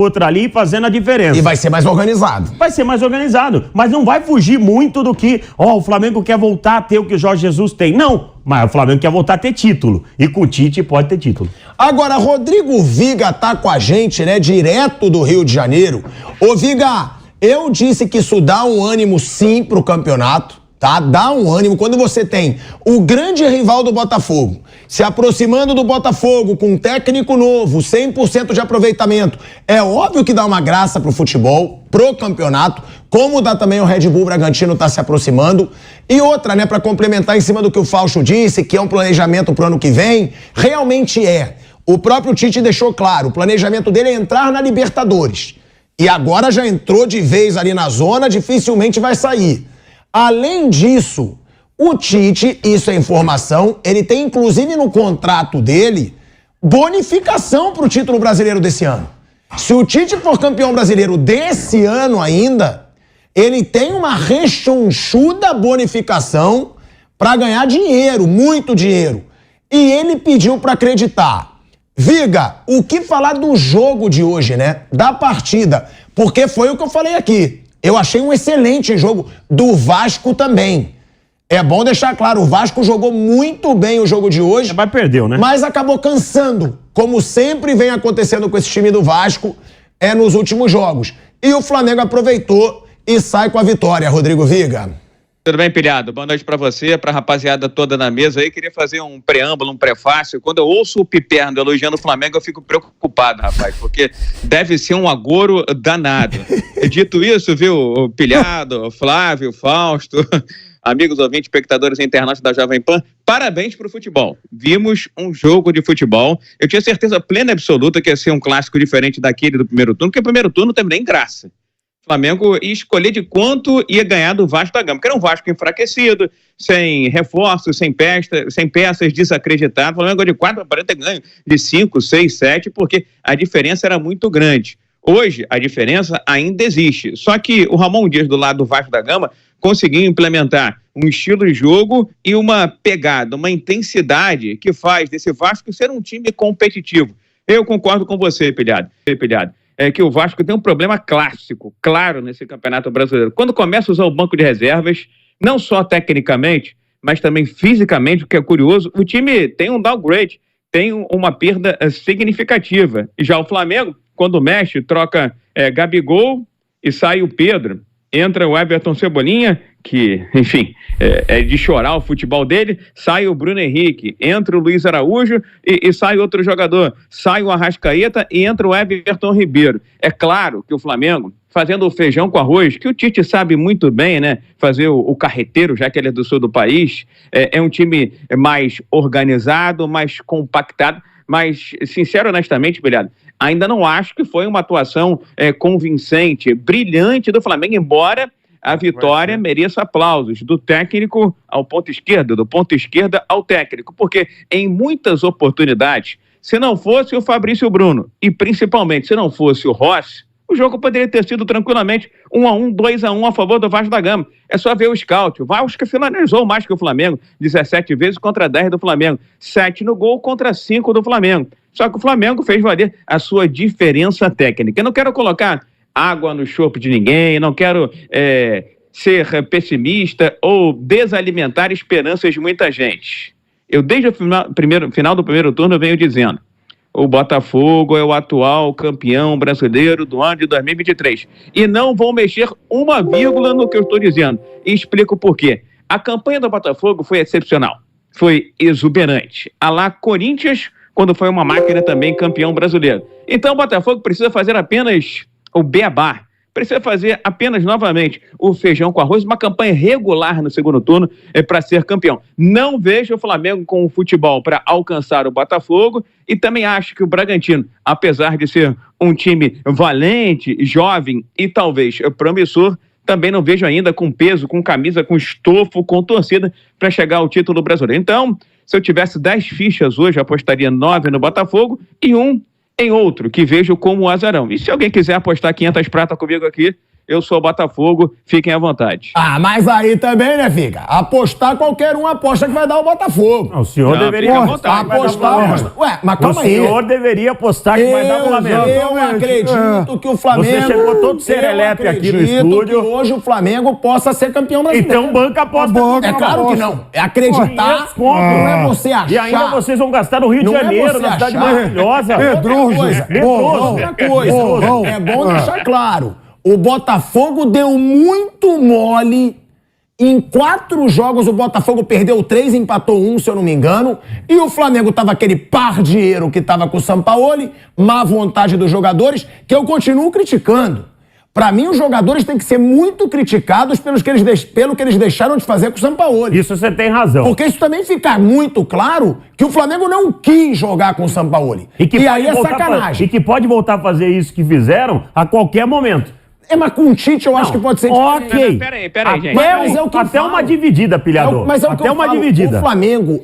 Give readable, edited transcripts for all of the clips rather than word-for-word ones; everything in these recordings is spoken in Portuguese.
outra ali fazendo a diferença. E vai ser mais organizado. Vai ser mais organizado, mas não vai fugir muito do que, o Flamengo quer voltar a ter o que o Jorge Jesus tem. Não, mas o Flamengo quer voltar a ter título. E com o Tite pode ter título. Agora, Rodrigo Viga tá com a gente, né, direto do Rio de Janeiro. Ô, Viga, eu disse que isso dá um ânimo sim pro campeonato, tá? Dá um ânimo quando você tem o grande rival do Botafogo se aproximando do Botafogo com um técnico novo, 100% de aproveitamento. É óbvio que dá uma graça pro futebol, pro campeonato, como dá também o Red Bull Bragantino tá se aproximando. E outra, né, pra complementar em cima do que o Fausto disse, que é um planejamento pro ano que vem, realmente é. O próprio Tite deixou claro, o planejamento dele é entrar na Libertadores. E agora já entrou de vez ali na zona, dificilmente vai sair. Além disso, o Tite, isso é informação, ele tem inclusive no contrato dele bonificação para o título brasileiro desse ano. Se o Tite for campeão brasileiro desse ano ainda, ele tem uma rechonchuda bonificação para ganhar dinheiro, muito dinheiro. E ele pediu para acreditar. Viga, o que falar do jogo de hoje, né? Da partida, porque foi o que eu falei aqui. Eu achei um excelente jogo do Vasco também. É bom deixar claro, o Vasco jogou muito bem o jogo de hoje. Mas perdeu, né? Mas acabou cansando, como sempre vem acontecendo com esse time do Vasco nos últimos jogos. E o Flamengo aproveitou e sai com a vitória, Rodrigo Viga. Tudo bem, Pilhado? Boa noite pra você, pra rapaziada toda na mesa aí. Queria fazer um preâmbulo, um prefácio. Quando eu ouço o Piperno elogiando o Flamengo, eu fico preocupado, rapaz, porque deve ser um agouro danado. Dito isso, viu, Pilhado, Flávio, Fausto, amigos ouvintes, espectadores e internautas da Jovem Pan, parabéns pro futebol. Vimos um jogo de futebol. Eu tinha certeza plena e absoluta que ia ser um clássico diferente daquele do primeiro turno, porque o primeiro turno não teve nem graça. Flamengo ia escolher de quanto ia ganhar do Vasco da Gama, que era um Vasco enfraquecido, sem reforços, sem peças, desacreditado. O Flamengo de 4 para ter ganho de 5, 6, 7, porque a diferença era muito grande. Hoje, a diferença ainda existe. Só que o Ramon Dias, do lado do Vasco da Gama, conseguiu implementar um estilo de jogo e uma pegada, uma intensidade que faz desse Vasco ser um time competitivo. Eu concordo com você, Pilhado. É que o Vasco tem um problema clássico, claro, nesse Campeonato Brasileiro. Quando começa a usar o banco de reservas, não só tecnicamente, mas também fisicamente, o que é curioso, o time tem um downgrade, tem uma perda significativa. E já o Flamengo, quando mexe, troca Gabigol e sai o Pedro. Entra o Everton Cebolinha, que, enfim, é de chorar o futebol dele, sai o Bruno Henrique, entra o Luiz Araújo e sai outro jogador, sai o Arrascaeta e entra o Everton Ribeiro. É claro que o Flamengo, fazendo o feijão com arroz, que o Tite sabe muito bem, né, fazer o carreteiro, já que ele é do sul do país, é um time mais organizado, mais compactado, mas, sincero e honestamente, Bilhado, ainda não acho que foi uma atuação convincente, brilhante do Flamengo, embora a vitória mereça aplausos, do técnico ao ponto esquerdo, do ponto esquerda ao técnico, porque em muitas oportunidades, se não fosse o Fabrício Bruno e principalmente se não fosse o Rossi, o jogo poderia ter sido tranquilamente 1-1, 2-1 a favor do Vasco da Gama. É só ver o scout. O Vasco finalizou mais que o Flamengo, 17 vezes contra 10 do Flamengo, 7 no gol contra 5 do Flamengo. Só que o Flamengo fez valer a sua diferença técnica. Eu não quero colocar água no chope de ninguém, não quero ser pessimista ou desalimentar esperanças de muita gente. Eu, desde o final do primeiro turno, eu venho dizendo: o Botafogo é o atual campeão brasileiro do ano de 2023. E não vou mexer uma vírgula no que eu estou dizendo. E explico por quê. A campanha do Botafogo foi excepcional. Foi exuberante. A lá Corinthians, quando foi uma máquina também campeão brasileiro. Então o Botafogo precisa fazer apenas o beabá. Precisa fazer apenas novamente o feijão com arroz, uma campanha regular no segundo turno para ser campeão. Não vejo o Flamengo com o futebol para alcançar o Botafogo e também acho que o Bragantino, apesar de ser um time valente, jovem e talvez promissor, também não vejo ainda com peso, com camisa, com estofo, com torcida para chegar ao título brasileiro. Então, se eu tivesse 10 fichas hoje, eu apostaria 9 no Botafogo e 1 em outro, que vejo como azarão. E se alguém quiser apostar 500 prata comigo aqui, eu sou o Botafogo, fiquem à vontade. Ah, mas aí também, né, Figa? Apostar, qualquer um aposta que vai dar o Botafogo. Não, o senhor deveria apostar. Ué, mas calma aí. O senhor deveria apostar que vai dar o Flamengo. Eu acredito que o Flamengo... Você chegou todo serelepe aqui no estúdio. Que hoje o Flamengo possa ser campeão brasileiro. Então banca a aposta. É claro que não. É acreditar, não é você achar. E ainda vocês vão gastar no Rio de Janeiro, na cidade maravilhosa. Pedroso. Outra coisa. É bom deixar claro. O Botafogo deu muito mole. Em 4 jogos, o Botafogo perdeu 3, empatou 1, se eu não me engano. E o Flamengo tava aquele pardieiro que tava com o Sampaoli, má vontade dos jogadores, que eu continuo criticando. Pra mim, os jogadores têm que ser muito criticados pelo que eles deixaram de fazer com o Sampaoli. Isso você tem razão. Porque isso também fica muito claro que o Flamengo não quis jogar com o Sampaoli. E aí é sacanagem. E que pode voltar a fazer isso que fizeram a qualquer momento. Mas com o Tite eu acho que pode ser ok. Peraí, gente. Mas é o que até uma dividida, pilhador. Mas é o que até eu uma falo. dividida. O Flamengo,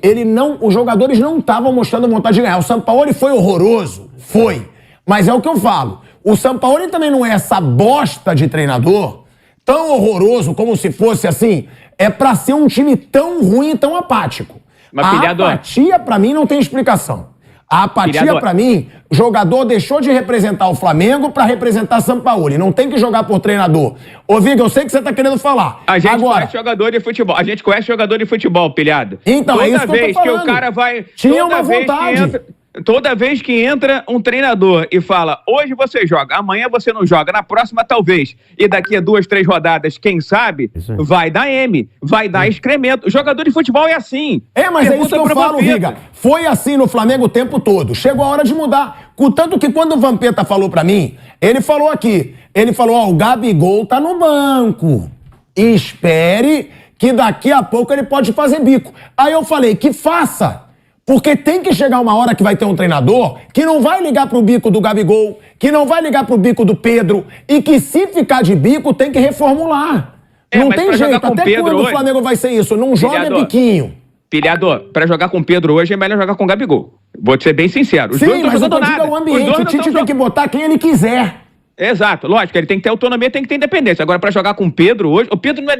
os jogadores não estavam mostrando vontade de ganhar. O Sampaoli foi horroroso. Foi. Mas é o que eu falo. O Sampaoli também não é essa bosta de treinador tão horroroso como se fosse assim. É pra ser um time tão ruim e tão apático. Mas, a apatia, pra mim, não tem explicação. A apatia, pra mim, jogador deixou de representar o Flamengo pra representar Sampaoli. Não tem que jogar por treinador. Ô, Viga, eu sei que você tá querendo falar. A gente conhece jogador de futebol. A gente conhece jogador de futebol, pilhado. Então, toda é isso vez que eu tô falando. Que o cara vai... Tinha uma vontade. Toda vez que entra um treinador e fala, hoje você joga, amanhã você não joga, na próxima talvez, e daqui a 2, 3 rodadas, quem sabe, vai dar M, vai dar excremento. O jogador de futebol é assim. Mas é isso que eu falo, Viga. Foi assim no Flamengo o tempo todo. Chegou a hora de mudar. Contanto que quando o Vampeta falou pra mim, ele falou aqui, o Gabigol tá no banco. Espere que daqui a pouco ele pode fazer bico. Aí eu falei, que faça. Porque tem que chegar uma hora que vai ter um treinador que não vai ligar pro bico do Gabigol, que não vai ligar pro bico do Pedro, e que se ficar de bico tem que reformular. Não tem jeito. Até quando o Flamengo vai ser isso? Não joga biquinho. Pilhador, pra jogar com o Pedro hoje é melhor jogar com o Gabigol. Vou te ser bem sincero. Os dois não estão jogando nada. O ambiente, o Tite tem que botar quem ele quiser. Exato, lógico, ele tem que ter autonomia, tem que ter independência. Agora, pra jogar com o Pedro hoje, o Pedro não é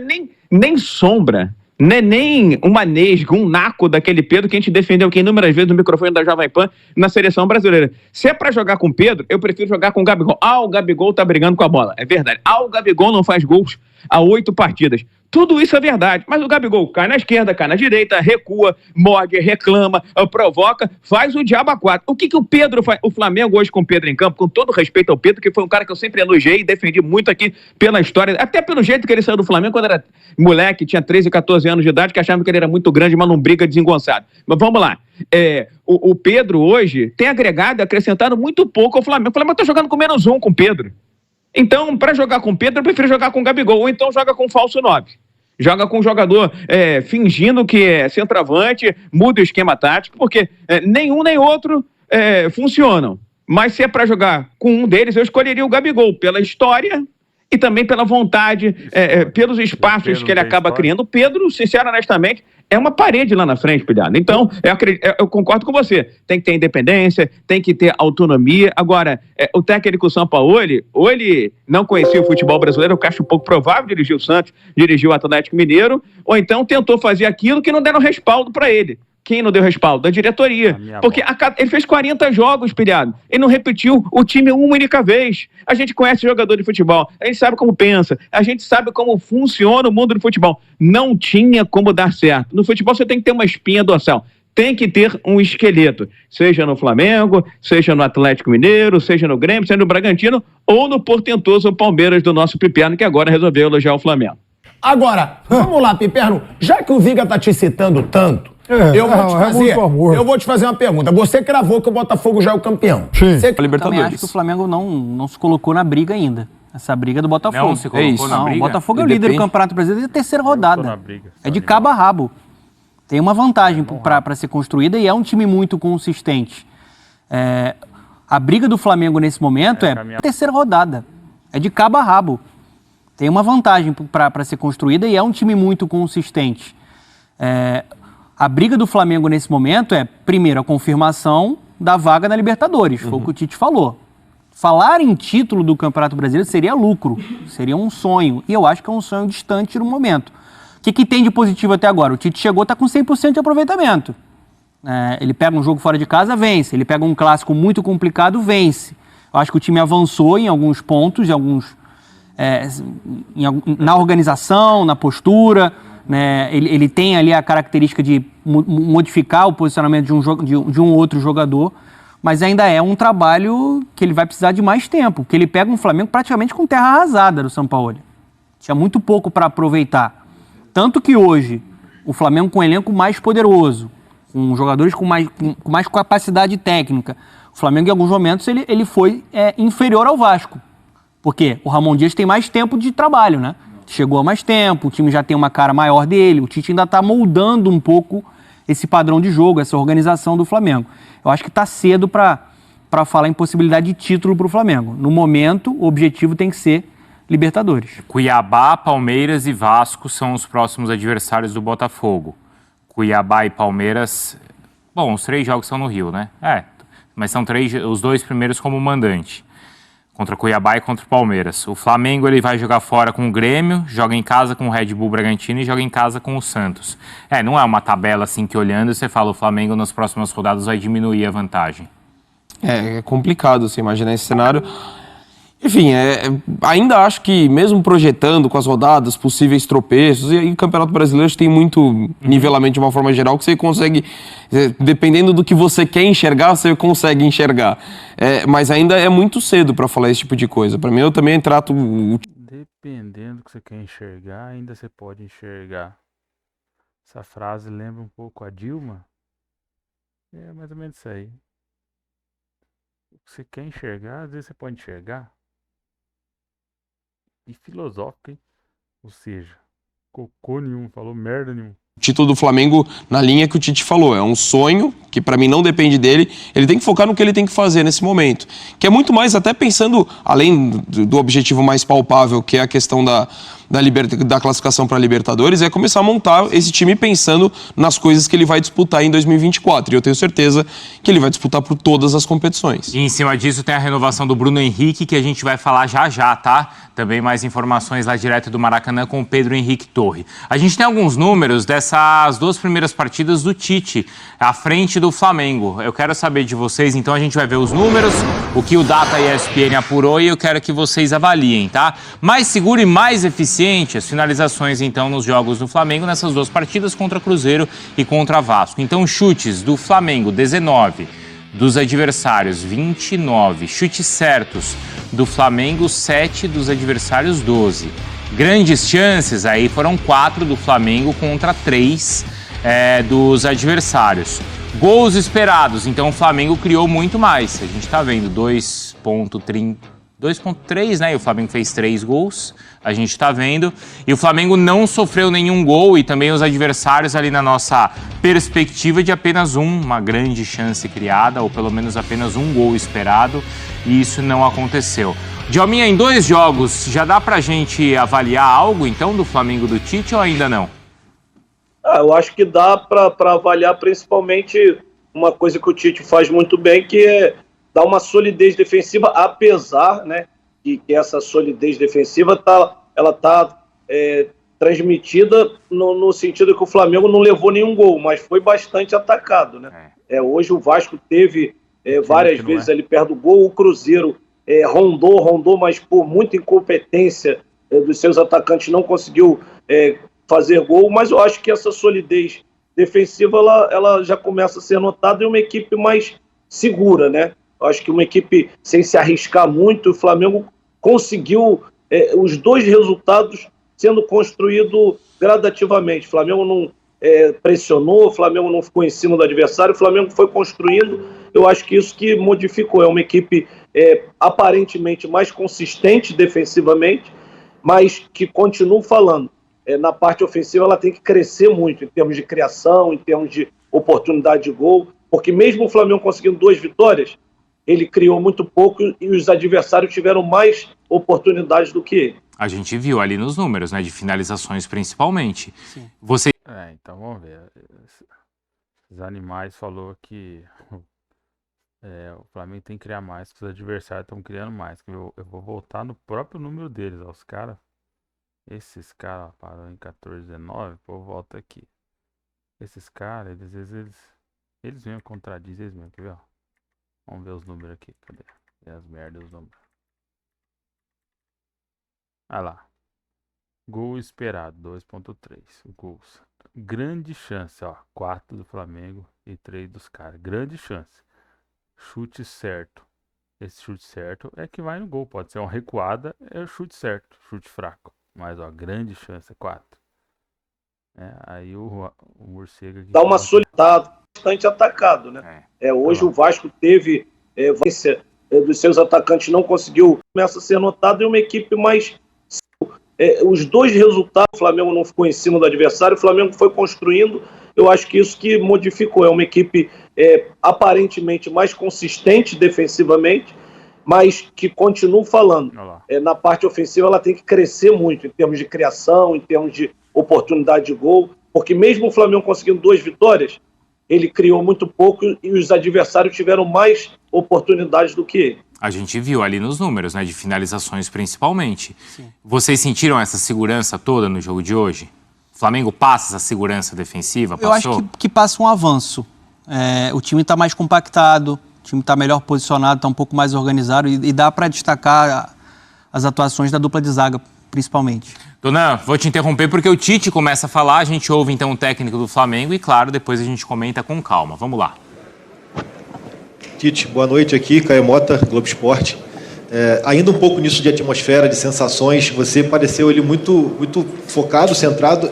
nem sombra. Não é nem uma nesga, um naco daquele Pedro que a gente defendeu aqui inúmeras vezes no microfone da Jovem Pan na seleção brasileira. Se é pra jogar com o Pedro, eu prefiro jogar com o Gabigol. O Gabigol tá brigando com a bola. É verdade. O Gabigol não faz gols há 8 partidas. Tudo isso é verdade. Mas o Gabigol cai na esquerda, cai na direita, recua, morde, reclama, provoca, faz o diabo a 4. O que o Pedro faz? O Flamengo hoje com o Pedro em campo, com todo respeito ao Pedro, que foi um cara que eu sempre elogiei e defendi muito aqui pela história, até pelo jeito que ele saiu do Flamengo quando era moleque, tinha 13, 14 anos de idade, que achava que ele era muito grande, mas não briga desengonçado. Mas vamos lá. O Pedro hoje tem agregado e acrescentado muito pouco ao Flamengo. O Flamengo tá jogando com -1 com o Pedro. Então, para jogar com o Pedro, eu prefiro jogar com o Gabigol. Ou então joga com o falso 9. Joga com um jogador fingindo que é centroavante, muda o esquema tático, porque nenhum nem outro funcionam. Mas se é para jogar com um deles, eu escolheria o Gabigol, pela história e também pela vontade, pelos espaços que ele acaba criando. O Pedro, sincero, honestamente, é uma parede lá na frente, pilhado. Então, eu concordo com você. Tem que ter independência, tem que ter autonomia. Agora, o técnico Sampaoli, ou ele não conhecia o futebol brasileiro, eu acho um pouco provável, dirigiu o Santos, dirigiu o Atlético Mineiro, ou então tentou fazer aquilo que não deram respaldo para ele. Quem não deu respaldo? Da diretoria. Porque ele fez 40 jogos, pilhado. Ele não repetiu o time uma única vez. A gente conhece jogador de futebol. A gente sabe como pensa. A gente sabe como funciona o mundo do futebol. Não tinha como dar certo. No futebol você tem que ter uma espinha dorsal. Tem que ter um esqueleto. Seja no Flamengo, seja no Atlético Mineiro, seja no Grêmio, seja no Bragantino ou no portentoso Palmeiras do nosso Piperno, que agora resolveu elogiar o Flamengo. Agora, vamos lá, Piperno. Já que o Viga tá te citando tanto, eu vou te fazer uma pergunta. Você cravou que o Botafogo já é o campeão. Sim. Eu também acho que o Flamengo não se colocou na briga ainda. Essa briga do Botafogo. Não se colocou na briga? O Botafogo é o líder do Campeonato Brasileiro e a terceira rodada. É de cabo a rabo. Tem uma vantagem para ser construída e é um time muito consistente. A briga do Flamengo nesse momento é a terceira rodada. É de cabo a rabo. Tem uma vantagem para ser construída e é um time muito consistente. A briga do Flamengo nesse momento é, primeiro, a confirmação da vaga na Libertadores. Foi o que o Tite falou. Falar em título do Campeonato Brasileiro seria lucro, seria um sonho. E eu acho que é um sonho distante no momento. O que tem de positivo até agora? O Tite chegou, está com 100% de aproveitamento. Ele pega um jogo fora de casa, vence. Ele pega um clássico muito complicado, vence. Eu acho que o time avançou em alguns pontos, na organização, na postura. Né? Ele tem ali a característica de modificar o posicionamento de um outro jogador. Mas ainda é um trabalho que ele vai precisar de mais tempo, porque ele pega um Flamengo praticamente com terra arrasada do Sampaoli. Tinha muito pouco para aproveitar. Tanto que hoje, o Flamengo com um elenco mais poderoso, com jogadores com mais capacidade técnica, o Flamengo em alguns momentos ele foi inferior ao Vasco. Porque o Ramon Dias tem mais tempo de trabalho, né? Chegou há mais tempo, o time já tem uma cara maior dele, o Tite ainda está moldando um pouco esse padrão de jogo, essa organização do Flamengo. Eu acho que está cedo para falar em possibilidade de título para o Flamengo. No momento, o objetivo tem que ser Libertadores. Cuiabá, Palmeiras e Vasco são os próximos adversários do Botafogo. Cuiabá e Palmeiras... Bom, os 3 jogos são no Rio, né? Mas são os 2 primeiros como mandante. Contra Cuiabá e contra o Palmeiras. O Flamengo ele vai jogar fora com o Grêmio, joga em casa com o Red Bull Bragantino e joga em casa com o Santos. Não é uma tabela assim que olhando você fala o Flamengo nas próximas rodadas vai diminuir a vantagem. É complicado você imaginar esse cenário. Enfim, ainda acho que mesmo projetando com as rodadas, possíveis tropeços, e o Campeonato Brasileiro tem muito nivelamento de uma forma geral que você consegue, dependendo do que você quer enxergar, você consegue enxergar. Mas ainda é muito cedo para falar esse tipo de coisa. Para mim, eu também trato... Dependendo do que você quer enxergar, ainda você pode enxergar. Essa frase lembra um pouco a Dilma. É mais ou menos isso aí. O que você quer enxergar, às vezes você pode enxergar. E filosófico, hein? Ou seja, cocô nenhum, falou merda nenhum. O título do Flamengo, na linha que o Tite falou, é um sonho que pra mim não depende dele, ele tem que focar no que ele tem que fazer nesse momento, que é muito mais até pensando, além do objetivo mais palpável, que é a questão da classificação para Libertadores, é começar a montar esse time pensando nas coisas que ele vai disputar em 2024, e eu tenho certeza que ele vai disputar por todas as competições. E em cima disso tem a renovação do Bruno Henrique, que a gente vai falar já, tá? Também mais informações lá direto do Maracanã com o Pedro Henrique Torre. A gente tem alguns números dessas 2 primeiras partidas do Tite, à frente do Flamengo. Eu quero saber de vocês, então a gente vai ver os números, o que o Data ESPN apurou e eu quero que vocês avaliem, tá? Mais seguro e mais eficiente as finalizações, então, nos jogos do Flamengo, nessas 2 partidas contra Cruzeiro e contra Vasco. Então, chutes do Flamengo, 19, dos adversários, 29. Chutes certos do Flamengo, 7, dos adversários, 12. Grandes chances, aí foram 4 do Flamengo contra 3 dos adversários. Gols esperados, então o Flamengo criou muito mais. A gente está vendo 2.3, né? E o Flamengo fez 3 gols, a gente está vendo. E o Flamengo não sofreu nenhum gol e também os adversários ali na nossa perspectiva de apenas uma grande chance criada, ou pelo menos apenas um gol esperado, e isso não aconteceu. Djalminha, em 2 jogos, já dá pra gente avaliar algo, então, do Flamengo do Tite ou ainda não? Eu acho que dá para avaliar principalmente uma coisa que o Tite faz muito bem, que é dar uma solidez defensiva, apesar, né, que essa solidez defensiva tá transmitida no sentido que o Flamengo não levou nenhum gol, mas foi bastante atacado, né? Hoje o Vasco teve várias vezes ali perto do gol, o Cruzeiro rondou, mas por muita incompetência dos seus atacantes não conseguiu fazer gol, mas eu acho que essa solidez defensiva ela já começa a ser notada em uma equipe mais segura, né? Eu acho que uma equipe sem se arriscar muito, o Flamengo conseguiu os 2 resultados sendo construído gradativamente. O Flamengo não pressionou, o Flamengo não ficou em cima do adversário, o Flamengo foi construindo. Eu acho que isso que modificou. É uma equipe aparentemente mais consistente defensivamente, mas que continuo falando. Na parte ofensiva ela tem que crescer muito em termos de criação, em termos de oportunidade de gol, porque mesmo o Flamengo conseguindo 2 vitórias, ele criou muito pouco e os adversários tiveram mais oportunidades do que ele. A gente viu ali nos números, né, de finalizações principalmente. Sim. Você... Então vamos ver. Os animais falou que O Flamengo tem que criar mais, os adversários estão criando mais. Eu vou voltar no próprio número deles, ó, os caras. Esses caras pararam em 14,19, pô, volta aqui. Esses caras, eles mesmo contradizem, eles mesmo, quer ver, ó? Vamos ver os números aqui, cadê? E as merdas, os números. Olha lá. Gol esperado, 2,3 gols. Grande chance, ó. 4 do Flamengo e 3 dos caras. Grande chance. Chute certo. Esse chute certo é que vai no gol. Pode ser uma recuada, é o chute certo. Chute fraco. Mas, ó, grande chance, 4. Aí o Morcego aqui... Dá uma solitada, bastante atacado, né? Hoje o Vasco teve... dos seus atacantes não conseguiu... Começa a ser notado em uma equipe mais... os dois resultados, o Flamengo não ficou em cima do adversário, o Flamengo foi construindo, eu acho que isso que modificou, é uma equipe aparentemente mais consistente defensivamente, mas que continuo falando, na parte ofensiva ela tem que crescer muito, em termos de criação, em termos de oportunidade de gol, porque mesmo o Flamengo conseguindo 2 vitórias, ele criou muito pouco e os adversários tiveram mais oportunidades do que ele. A gente viu ali nos números, né, de finalizações principalmente. Sim. Vocês sentiram essa segurança toda no jogo de hoje? O Flamengo passa essa segurança defensiva? Eu acho que passa um avanço. O time está mais compactado, o time está melhor posicionado, está um pouco mais organizado e dá para destacar as atuações da dupla de zaga, principalmente. Dona, vou te interromper porque o Tite começa a falar, a gente ouve então o técnico do Flamengo e, claro, depois a gente comenta com calma. Vamos lá. Tite, boa noite aqui, Caio Mota, Globo Esporte. Ainda um pouco nisso de atmosfera, de sensações, você pareceu ali muito focado, centrado,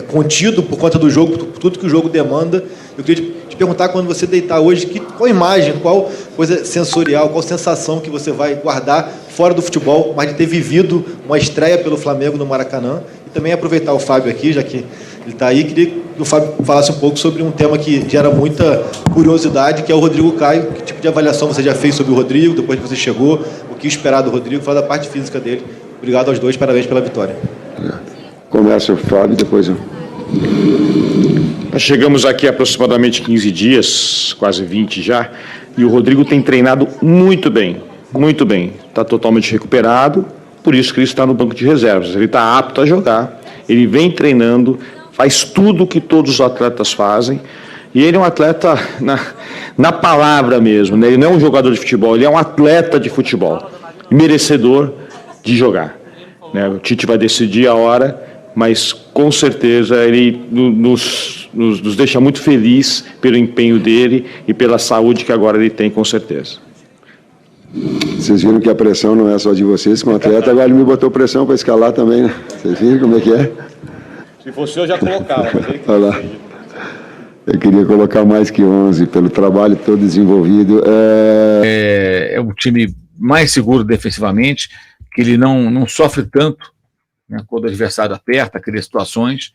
contido por conta do jogo, por tudo que o jogo demanda. Eu queria te perguntar, quando você deitar hoje, qual imagem, qual coisa sensorial, qual sensação que você vai guardar fora do futebol, mas de ter vivido uma estreia pelo Flamengo no Maracanã. E também aproveitar o Fábio aqui, já que ele está aí, queria que o Fábio falasse um pouco sobre um tema que gera muita curiosidade, que é o Rodrigo Caio. Que tipo de avaliação você já fez sobre o Rodrigo, depois que você chegou? O que esperar do Rodrigo? Fala da parte física dele. Obrigado aos dois, parabéns pela vitória. Começa o Fábio, depois eu. Nós chegamos aqui há aproximadamente 15 dias, quase 20 já, e o Rodrigo tem treinado muito bem, muito bem. Está totalmente recuperado, por isso que ele está no banco de reservas. Ele está apto a jogar, ele vem treinando, faz tudo o que todos os atletas fazem, e ele é um atleta na palavra mesmo, né? Ele não é um jogador de futebol, ele é um atleta de futebol, merecedor de jogar, né? O Tite vai decidir a hora, mas com certeza ele nos deixa muito feliz pelo empenho dele e pela saúde que agora ele tem, com certeza. Vocês viram que a pressão não é só de vocês, como atleta, agora ele me botou pressão para escalar também, né? Vocês viram como é que é? Se fosse eu, já colocava, mas ele... Olha lá. Eu queria colocar mais que 11, pelo trabalho todo desenvolvido. É um time mais seguro defensivamente, que ele não sofre tanto, né, quando o adversário aperta, cria situações,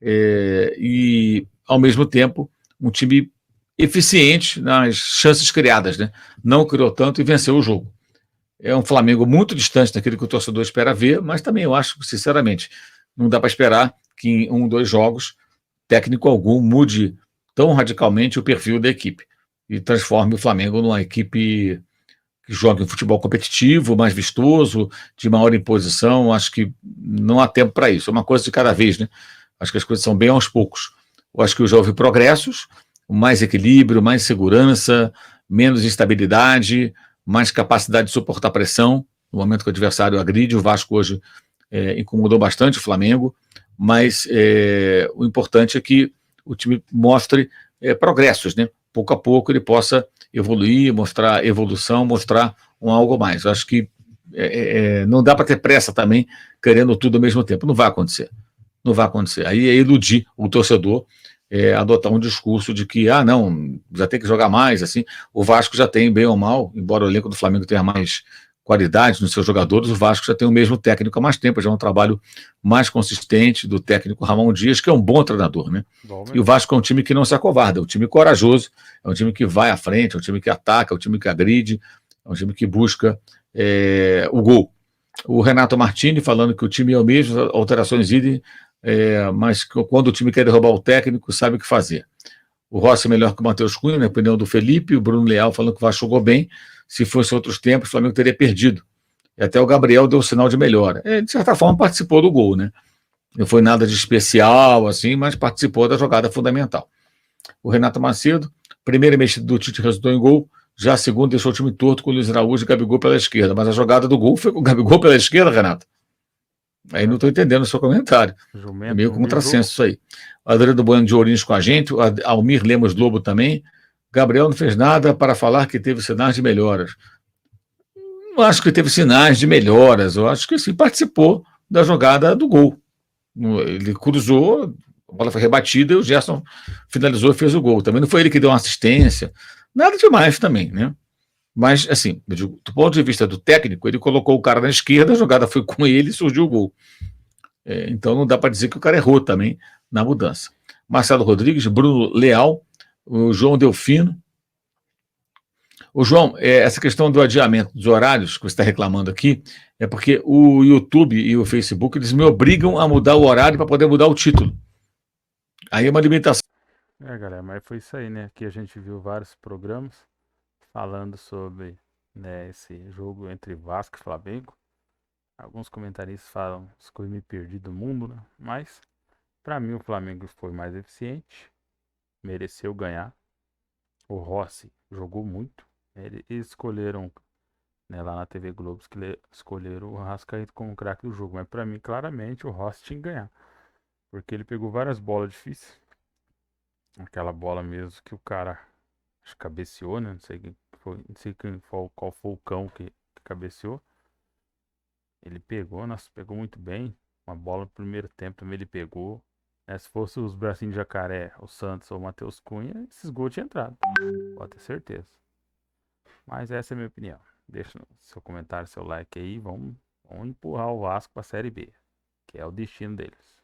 e, ao mesmo tempo, um time eficiente nas chances criadas, né? Não criou tanto e venceu o jogo. É um Flamengo muito distante daquilo que o torcedor espera ver, mas também eu acho, sinceramente, não dá para esperar que em 1, 2 jogos, técnico algum mude tão radicalmente o perfil da equipe e transforme o Flamengo numa equipe que joga um futebol competitivo, mais vistoso, de maior imposição. Acho que não há tempo para isso. É uma coisa de cada vez, né? Acho que as coisas são bem aos poucos. Eu acho que já houve progressos, mais equilíbrio, mais segurança, menos instabilidade, mais capacidade de suportar pressão no momento que o adversário agride. O Vasco hoje incomodou bastante o Flamengo, mas o importante é que o time mostre progressos, né? Pouco a pouco ele possa evoluir, mostrar evolução, mostrar algo mais. Eu acho que não dá para ter pressa também, querendo tudo ao mesmo tempo. Não vai acontecer. Não vai acontecer. Aí é iludir o torcedor, adotar um discurso de que, não, já tem que jogar mais, assim. O Vasco já tem, bem ou mal, embora o elenco do Flamengo tenha mais qualidade nos seus jogadores, o Vasco já tem o mesmo técnico há mais tempo, já é um trabalho mais consistente do técnico Ramon Dias, que é um bom treinador, né? E o Vasco é um time que não se acovarda, é um time corajoso, é um time que vai à frente, é um time que ataca, é um time que agride, é um time que busca o gol. O Renato Martini falando que o time é o mesmo, alterações idem, mas que quando o time quer derrubar o técnico, sabe o que fazer. O Rossi é melhor que o Matheus Cunha, na opinião do Felipe, o Bruno Leal falando que o Vasco jogou bem. Se fosse outros tempos, o Flamengo teria perdido. E até o Gabriel deu sinal de melhora. De certa forma, participou do gol, né? Não foi nada de especial, assim, mas participou da jogada fundamental. O Renato Macedo, primeira mexida do Tite resultou em gol, já a segunda deixou o time torto com o Luiz Araújo e Gabigol pela esquerda. Mas a jogada do gol foi com o Gabigol pela esquerda, Renato? Aí não estou entendendo o seu comentário. É meio contrassenso isso aí. O Adriano Bueno de Ourinhos com a gente, o Almir Lemos Lobo também. Gabriel não fez nada para falar que teve sinais de melhoras. Não acho que teve sinais de melhoras, eu acho que sim, participou da jogada do gol. Ele cruzou, a bola foi rebatida e o Gerson finalizou e fez o gol. Também não foi ele que deu uma assistência, nada demais também, né? Mas, assim, do ponto de vista do técnico, ele colocou o cara na esquerda, a jogada foi com ele e surgiu o gol. Então não dá para dizer que o cara errou também na mudança. Marcelo Rodrigues, Bruno Leal, o João Delfino. O João, essa questão do adiamento dos horários que você está reclamando aqui, é porque o YouTube e o Facebook, eles me obrigam a mudar o horário para poder mudar o título. Aí é uma limitação. Galera, mas foi isso aí, né? Aqui a gente viu vários programas falando sobre, né, esse jogo entre Vasco e Flamengo. Alguns comentaristas falam que eu me perdi do mundo, né? Mas, para mim, o Flamengo foi mais eficiente, mereceu ganhar. O Rossi jogou muito. Eles escolheram, né, lá na TV Globo, que escolheram o Arrascaeta como craque do jogo. Mas para mim, claramente, o Rossi tinha que ganhar. Porque ele pegou várias bolas difíceis. Aquela bola mesmo que o cara acho que cabeceou, né? Não sei qual foi o cão que cabeceou. Ele pegou, nossa, pegou muito bem. Uma bola no primeiro tempo também ele pegou. Se fosse os bracinhos de jacaré, o Santos ou o Matheus Cunha, esses gols tinham entrado. Pode ter certeza. Mas essa é a minha opinião. Deixa seu comentário, seu like aí. Vamos empurrar o Vasco para a Série B, que é o destino deles.